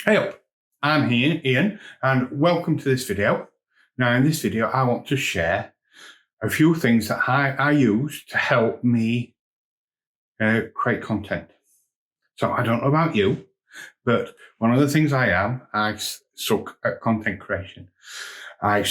Hey up, I'm Ian, and welcome to this video. Now in this video, I want to share a few things that I use to help me create content. So I don't know about you, but one of the things I suck at content creation. I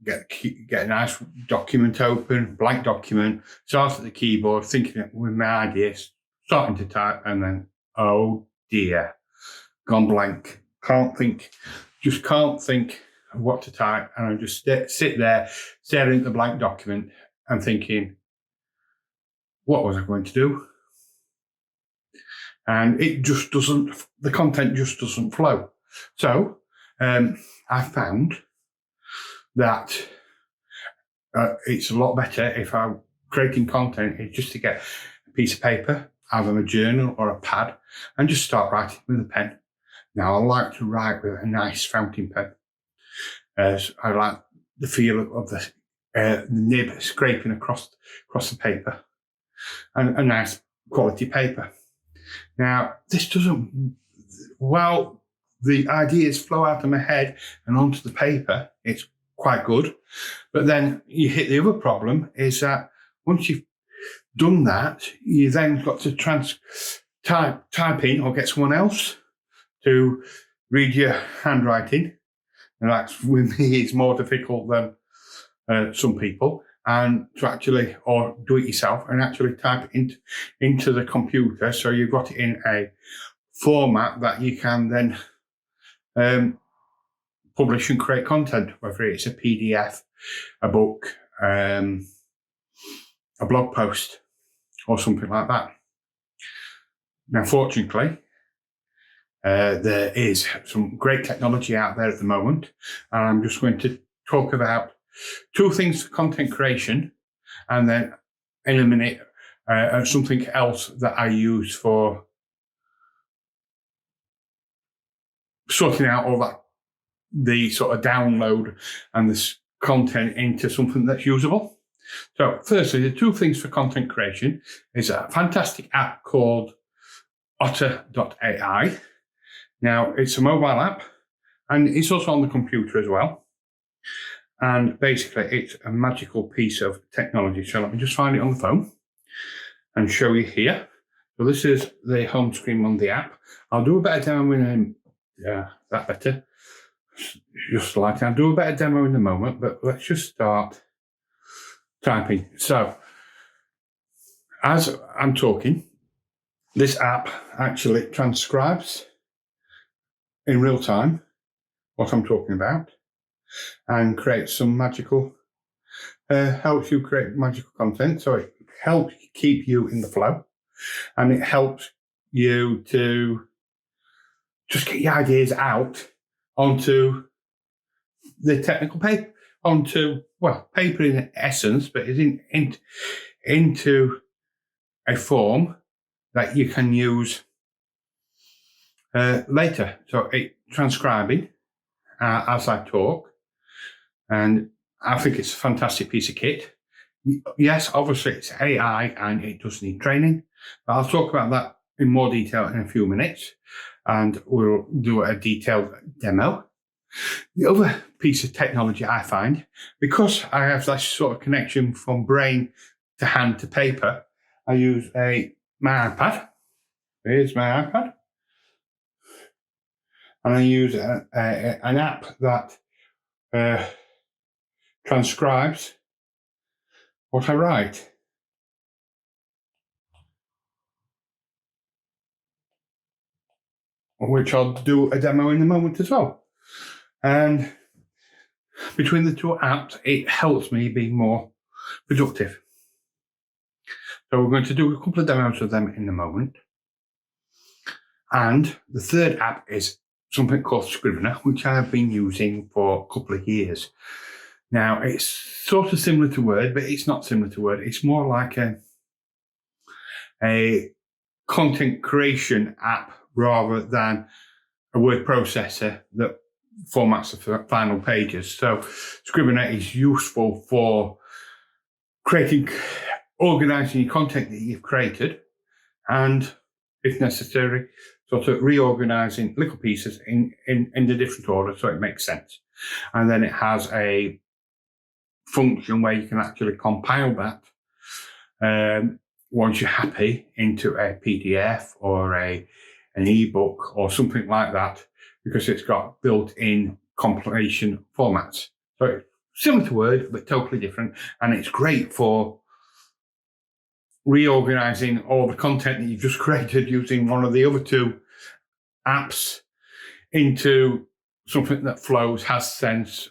get a nice document open, blank document, start at the keyboard, thinking with my ideas, starting to type, and then, oh dear, gone blank. Can't think of what to type, and I just sit there staring at the blank document and thinking, what was I going to do? And the content just doesn't flow. So I found that it's a lot better if I'm creating content is just to get a piece of paper, either a journal or a pad, and just start writing with a pen. Now, I like to write with a nice fountain pen. I like the feel of the nib scraping across the paper, and a nice quality paper. Now, this doesn't, while the ideas flow out of my head and onto the paper, it's quite good. But then you hit the other problem is that once you've done that, you then got to type in or get someone else to read your handwriting, and that's, with me, it's more difficult than some people, and to actually, or do it yourself and actually type it into the computer, so you've got it in a format that you can then publish and create content, whether it's a PDF, a book, a blog post, or something like that. Now, fortunately, there is some great technology out there at the moment, and I'm just going to talk about two things for content creation and then eliminate something else that I use for sorting out all that, the sort of download and this content into something that's usable. So firstly, the two things for content creation is a fantastic app called Otter.ai. Now, it's a mobile app, and it's also on the computer as well. And basically, it's a magical piece of technology. So let me just find it on the phone and show you here. So this is the home screen on the app. I'll do a better demo that better. Just like I'll do a better demo in a moment, but let's just start typing. So as I'm talking, this app actually transcribes in real time what I'm talking about and creates some magical, helps you create magical content. So it helps keep you in the flow, and it helps you to just get your ideas out onto the technical paper, paper in essence, but is into a form that you can use later. So it transcribing as I talk, and I think it's a fantastic piece of kit. Yes, obviously it's AI and it does need training, but I'll talk about that in more detail in a few minutes, and we'll do a detailed demo. The other piece of technology I find, because I have that sort of connection from brain to hand to paper, I use my iPad. Here's my iPad. And I use an app that transcribes what I write. Which I'll do a demo in a moment as well. And between the two apps, it helps me be more productive. So we're going to do a couple of demos of them in a moment. And the third app is something called Scrivener, which I have been using for a couple of years. Now, it's sort of similar to Word, but it's not similar to Word. It's more like a content creation app rather than a word processor that formats the final pages. So Scrivener is useful for organizing your content that you've created, and if necessary, sort of reorganizing little pieces in the different order so it makes sense. And then it has a function where you can actually compile that once you're happy into a PDF or an ebook or something like that, because it's got built-in compilation formats. So it's similar to Word, but totally different. And it's great for reorganizing all the content that you've just created using one of the other two apps into something that flows, has sense.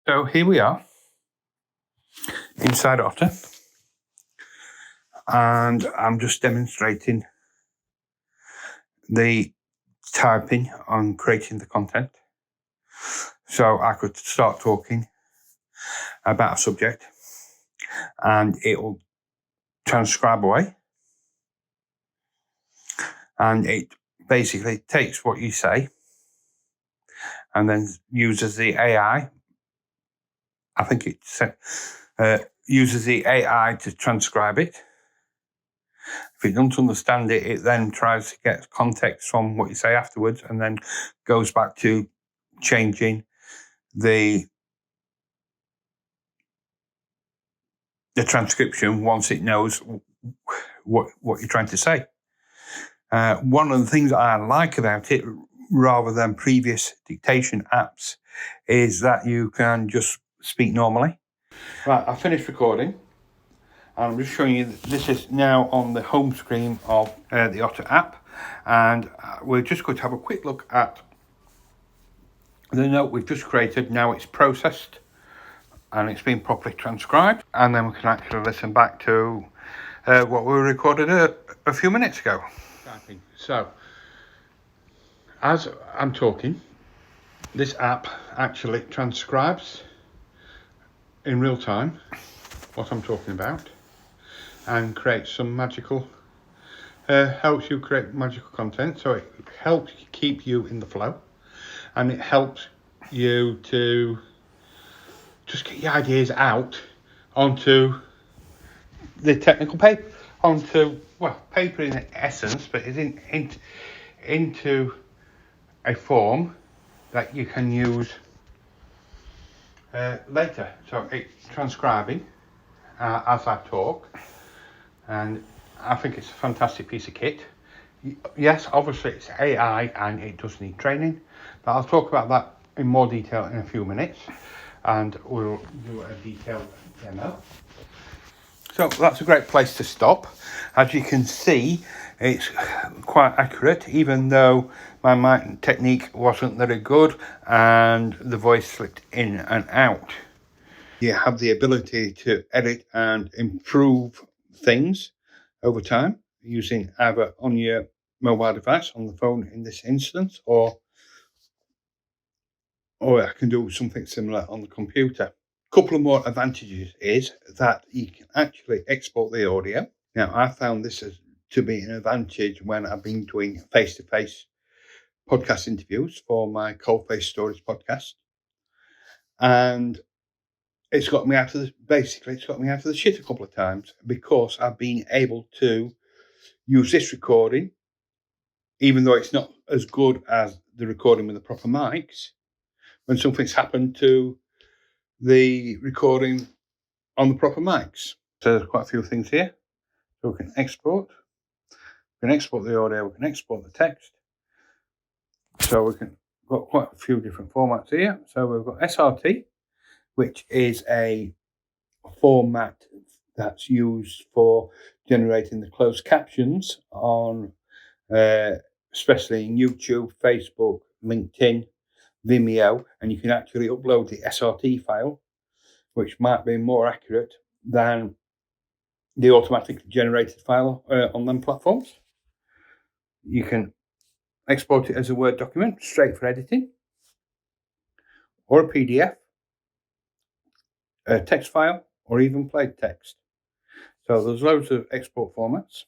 So here we are inside Otter, and I'm just demonstrating the typing on creating the content. So I could start talking about a subject and it will transcribe away. And it basically takes what you say and then uses the AI. I think it uses the AI to transcribe it. If it doesn't understand it, it then tries to get context from what you say afterwards and then goes back to changing the transcription once it knows what you're trying to say. One of the things I like about it, rather than previous dictation apps, is that you can just speak normally. Right, I finished recording. And I'm just showing you that this is now on the home screen of the Otter app. And we're just going to have a quick look at the note we've just created. Now it's processed and it's been properly transcribed. And then we can actually listen back to what we recorded a few minutes ago. So, as I'm talking, this app actually transcribes in real time what I'm talking about and creates some magical, helps you create magical content. So it helps keep you in the flow and it helps you to just get your ideas out onto the technical paper, onto, well, paper in essence, but it's into a form that you can use later. So it's transcribing as I talk, and I think it's a fantastic piece of kit. Yes, obviously it's AI and it does need training, but I'll talk about that in more detail in a few minutes and we'll do a detailed demo. So that's a great place to stop. As you can see, it's quite accurate, even though my mic technique wasn't very good and the voice slipped in and out. You have the ability to edit and improve things over time using either on your mobile device, on the phone in this instance, or I can do something similar on the computer. Couple of more advantages is that you can actually export the audio. Now, I found this to be an advantage when I've been doing face-to-face podcast interviews for my Coalface Stories podcast. And it's got me out of the shit a couple of times because I've been able to use this recording, even though it's not as good as the recording with the proper mics, when something's happened to the recording on the proper mics. So there's quite a few things here. So we can export. We can export the audio. We can export the text. So we can got quite a few different formats here. So we've got SRT, which is a format that's used for generating the closed captions on, especially in YouTube, Facebook, LinkedIn, Vimeo, and you can actually upload the SRT file, which might be more accurate than the automatically generated file on them platforms. You can export it as a Word document, straight for editing, or a PDF, a text file, or even plain text. So there's loads of export formats.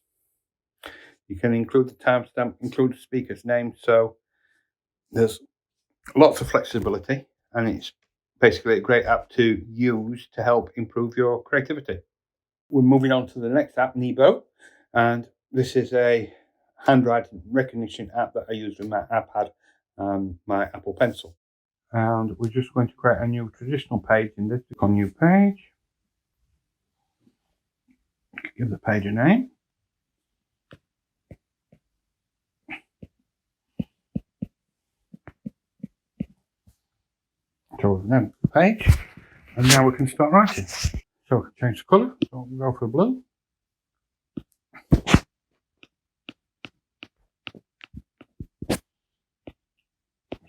You can include the timestamp, include the speaker's name. So there's lots of flexibility, and it's basically a great app to use to help improve your creativity. We're moving on to the next app, Nebo, and This is a handwriting recognition app that I use with my iPad and my Apple Pencil. And we're just going to create a new traditional page in this. Click on new page. Give the page a name. So we've named the page, and now we can start writing. So we can change the colour. So we'll go for blue.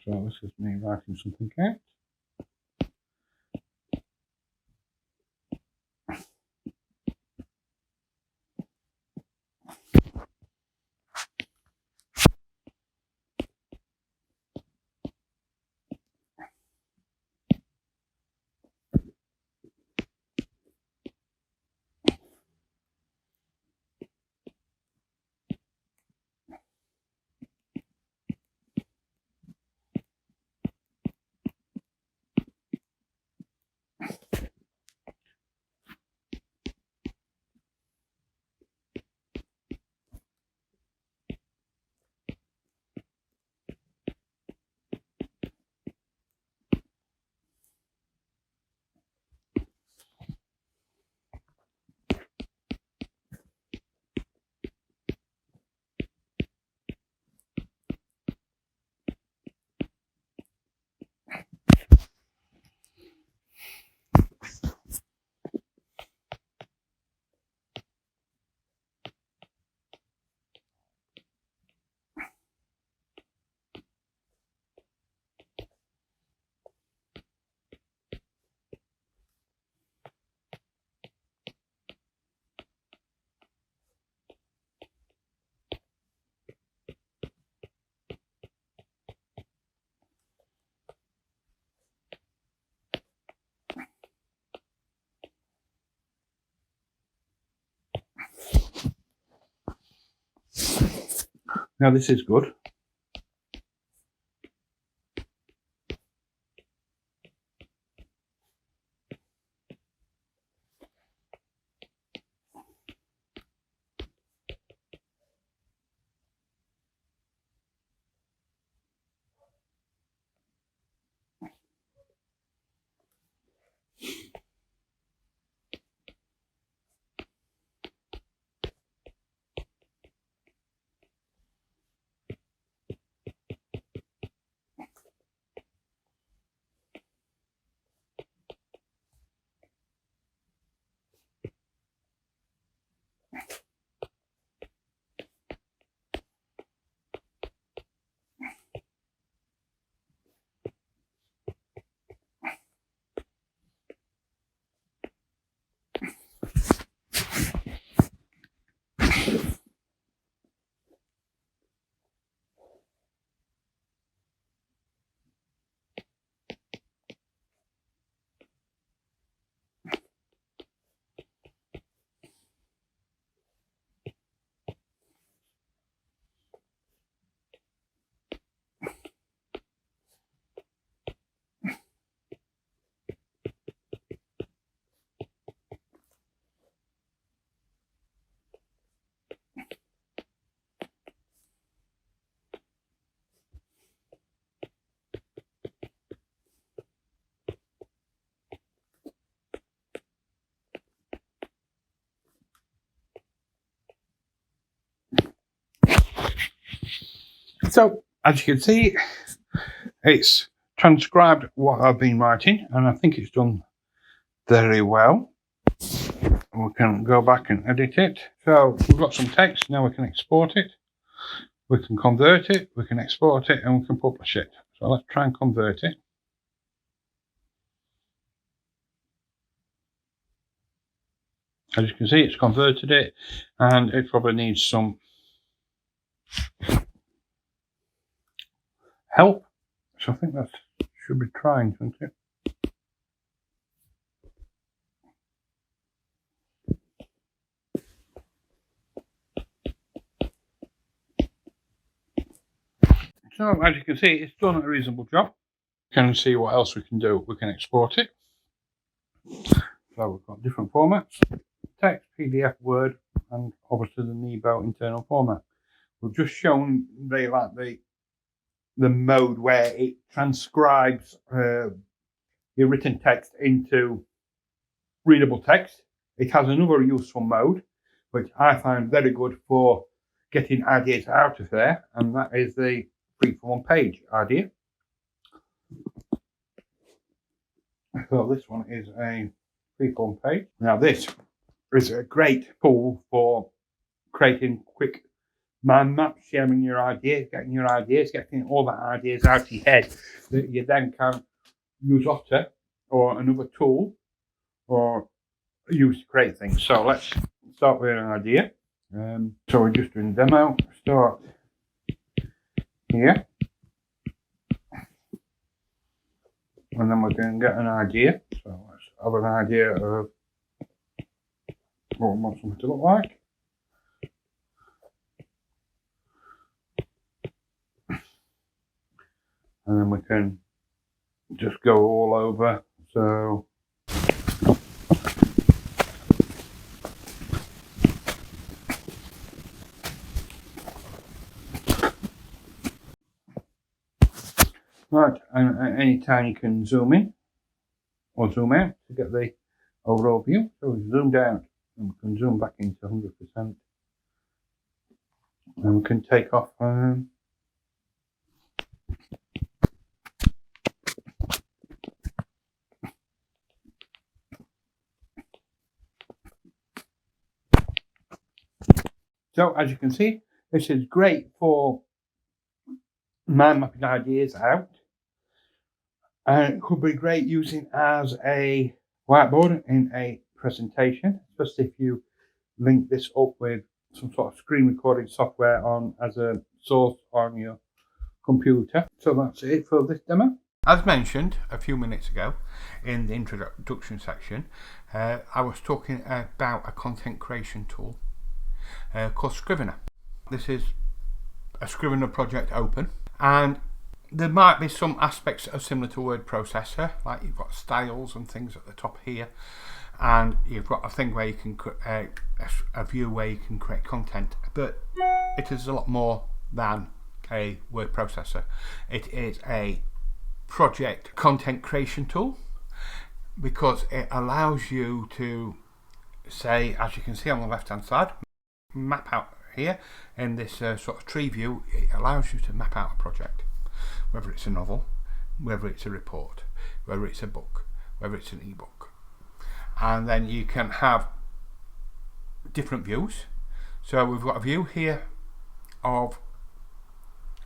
So this is me writing something out. Now this is good. So as you can see, it's transcribed what I've been writing, and I think it's done very well. We can go back and edit it. So we've got some text, now we can export it. We can convert it, we can export it, and we can publish it. So let's try and convert it. As you can see, it's converted it, and it probably needs some help. So I think that should be trying, shouldn't it? So as you can see, it's done a reasonable job. We can see what else we can do. We can export it. So we've got different formats: text, PDF, Word, and obviously the Nebo internal format. We've just shown the mode where it transcribes your written text into readable text. It has another useful mode, which I find very good for getting ideas out of there, and that is the free-form page idea. So this one is a free-form page. Now this is a great tool for creating quick mind maps, sharing your ideas, getting all the ideas out of your head that you then can use Otter or another tool or use to create things. So let's start with an idea. So we're just doing demo. Start here. And then we're going to get an idea. So let's have an idea of what we want something to look like. And then we can just go all over. So right, and anytime you can zoom in or zoom out to get the overall view. So we zoomed out and we can zoom back into 100%. And we can take off so as you can see, this is great for mind mapping ideas out. And it could be great using as a whiteboard in a presentation, especially if you link this up with some sort of screen recording software on as a source on your computer. So that's it for this demo. As mentioned a few minutes ago in the introduction section, I was talking about a content creation tool called Scrivener. This is a Scrivener project open, and there might be some aspects that are similar to word processor, like you've got styles and things at the top here, and you've got a thing where you can a view where you can create content, but it is a lot more than a word processor. It is a project content creation tool because it allows you to say, as you can see on the left hand side, map out here in this sort of tree view. It allows you to map out a project, whether it's a novel, whether it's a report, whether it's a book, whether it's an ebook. And then you can have different views. So we've got a view here of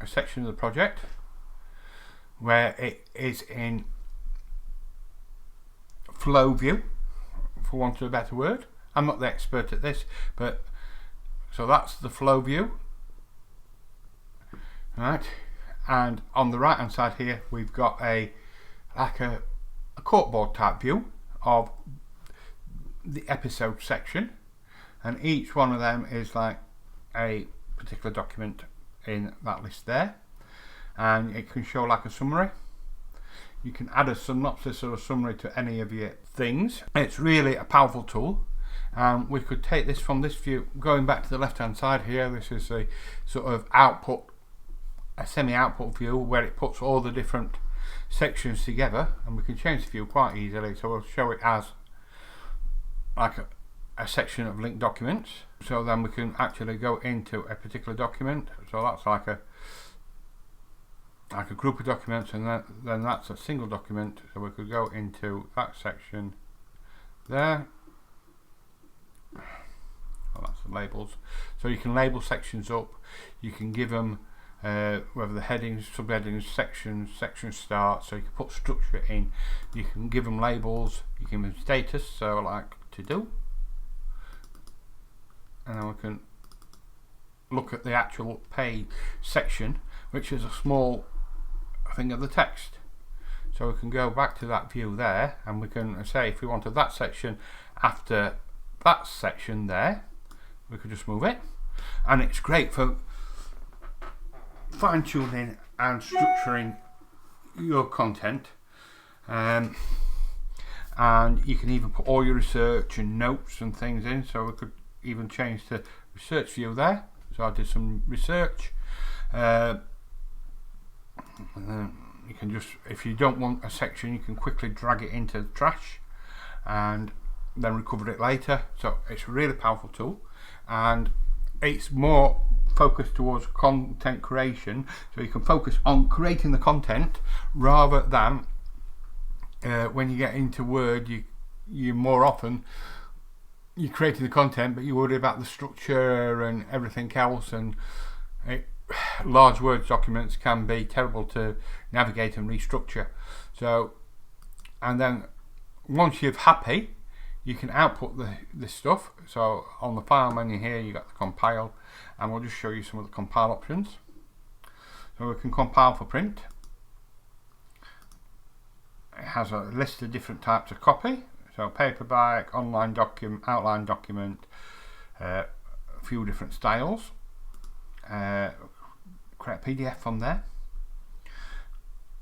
a section of the project where it is in flow view, for want of a better word. I'm not the expert at this, but so that's the flow view, right? And on the right hand side here we've got a corkboard type view of the episode section, and each one of them is like a particular document in that list there, and it can show like a summary. You can add a synopsis or a summary to any of your things. It's really a powerful tool. We could take this from this view, going back to the left hand side here. This is a sort of output, a semi-output view where it puts all the different sections together, and we can change the view quite easily. So we'll show it as like a section of linked documents. So then we can actually go into a particular document. So that's like a group of documents, and then that's a single document. So we could go into that section there. Well, that's the labels. So you can label sections up. You can give them whether the headings, subheadings, sections, section start. So you can put structure in. You can give them labels. You can give them status. So like to do, and then we can look at the actual page section, which is a small thing of the text. So we can go back to that view there, and we can say if we wanted that section after that section there, we could just move it. And it's great for fine-tuning and structuring your content, and you can even put all your research and notes and things in. So we could, even change to research view there. So I did some research. You can just, if you don't want a section, you can quickly drag it into the trash and then recover it later. So it's a really powerful tool, and it's more focused towards content creation, so you can focus on creating the content rather than when you get into Word, you more often you're creating the content, but you worry about the structure and everything else, and large Word documents can be terrible to navigate and restructure. So, and then once you're happy, you can output this stuff. So on the file menu here, you got the compile, and we'll just show you some of the compile options. So we can compile for print. It has a list of different types of copy. So paperback, online document, outline document, a few different styles. Create a PDF from there.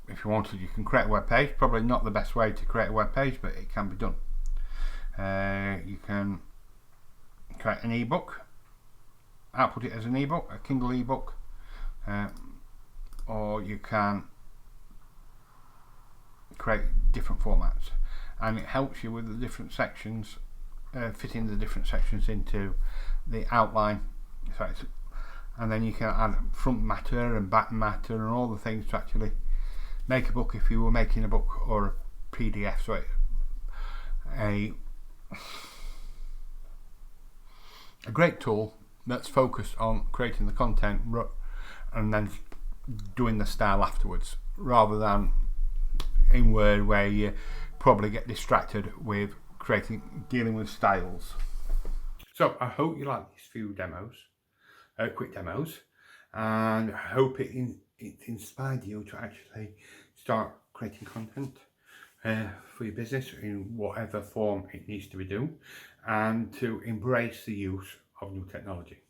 If you wanted, you can create a web page. Probably not the best way to create a web page, but it can be done. You can create an ebook, output it as an ebook, a Kindle ebook, or you can create different formats, and it helps you with the different sections, fitting the different sections into the outline. So and then you can add front matter and back matter and all the things to actually make a book if you were making a book or a PDF. So it's a great tool that's focused on creating the content and then doing the style afterwards, rather than in Word where you probably get distracted with dealing with styles. So I hope you like these few demos, quick demos, and I hope it inspired you to actually start creating content for your business in whatever form it needs to be done, and to embrace the use of new technology.